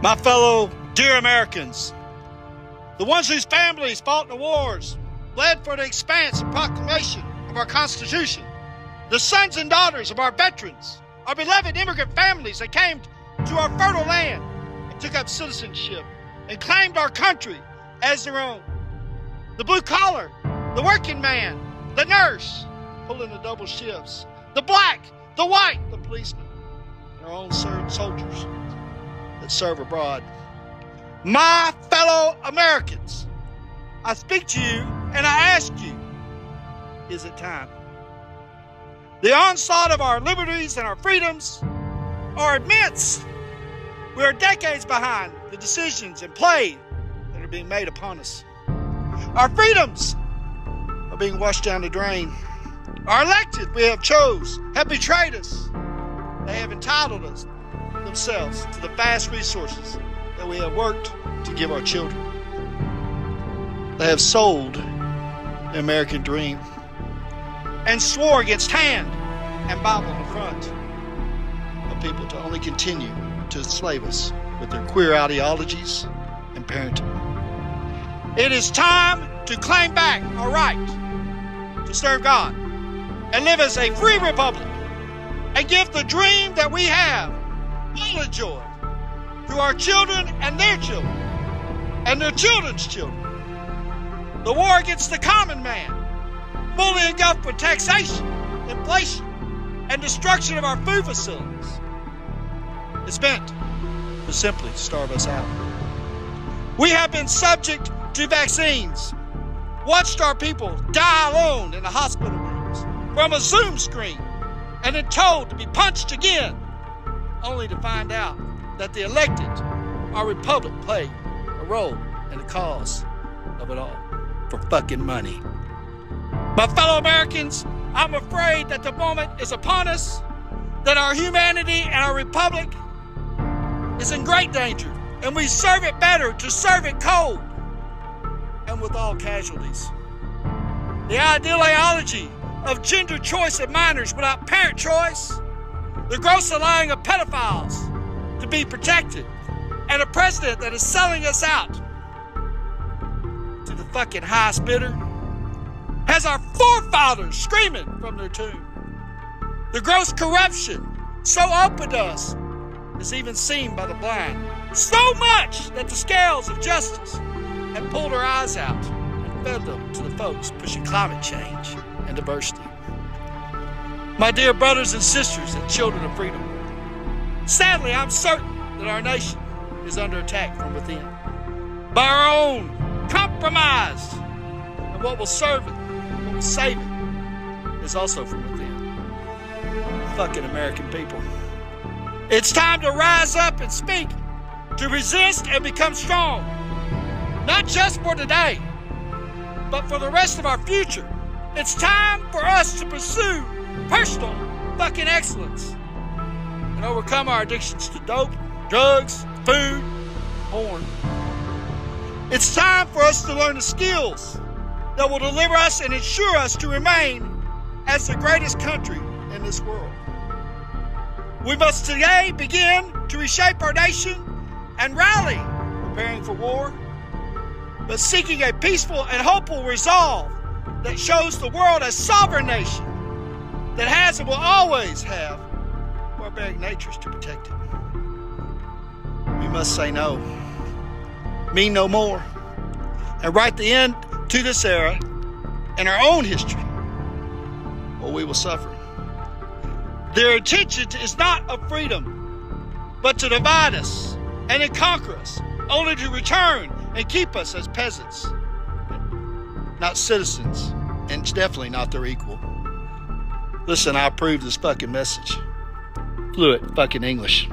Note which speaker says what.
Speaker 1: My fellow dear Americans, the ones whose families fought in the wars, bled for the expanse and proclamation of our Constitution, the sons and daughters of our veterans, our beloved immigrant families that came to our fertile land and took up citizenship and claimed our country as their own. The blue collar, the working man, the nurse, pulling the double shifts, the black, the white, the policeman, and our own soldiers that serve abroad. My fellow Americans, I speak to you and I ask you, is it time? The onslaught of our liberties and our freedoms are immense. We are decades behind the decisions and play that are being made upon us. Our freedoms are being washed down the drain. Our elected we have chose have betrayed us. They have entitled us themselves to the vast resources that we have worked to give our children. They have sold the American dream and swore against hand and Bible in front of people to only continue to enslave us with their queer ideologies and parenting. It is time to claim back our right to serve God and live as a free republic and give the dream that we have all enjoyed to our children and their children and their children's children. The war against the common man, fully engulfed with taxation, inflation, and destruction of our food facilities, is meant to simply starve us out. We have been subject to vaccines, watched our people die alone in the hospital rooms from a Zoom screen, and then told to be punched again, only to find out that the elected, our republic, played a role in the cause of it all for fucking money. My fellow Americans, I'm afraid that the moment is upon us, that our humanity and our republic is in great danger, and we serve it better to serve it cold and with all casualties. The ideology of gender choice of minors without parent choice, the gross allowing of pedophiles to be protected, and a president that is selling us out to the fucking highest bidder, has our forefathers screaming from their tomb. The gross corruption so open to us is even seen by the blind, so much that the scales of justice have pulled our eyes out and fed them to the folks pushing climate change and diversity. My dear brothers and sisters and children of freedom, sadly, I'm certain that our nation is under attack from within by our own compromise, and what will serve it, what will save it, is also from within. Fucking American people. It's time to rise up and speak, to resist and become strong, not just for today, but for the rest of our future. It's time for us to pursue personal fucking excellence and overcome our addictions to dope, drugs, food, porn. It's time for us to learn the skills that will deliver us and ensure us to remain as the greatest country in this world. We must today begin to reshape our nation and rally, preparing for war, but seeking a peaceful and hopeful resolve that shows the world a sovereign nation that has and will always have barbaric natures to protect it. We must say no, mean no more, and write the end to this era in our own history, or we will suffer. Their intention is not of freedom, but to divide us and to conquer us, only to return and keep us as peasants, not citizens, and definitely not their equal. Listen, I approve this fucking message. Fluent fucking English.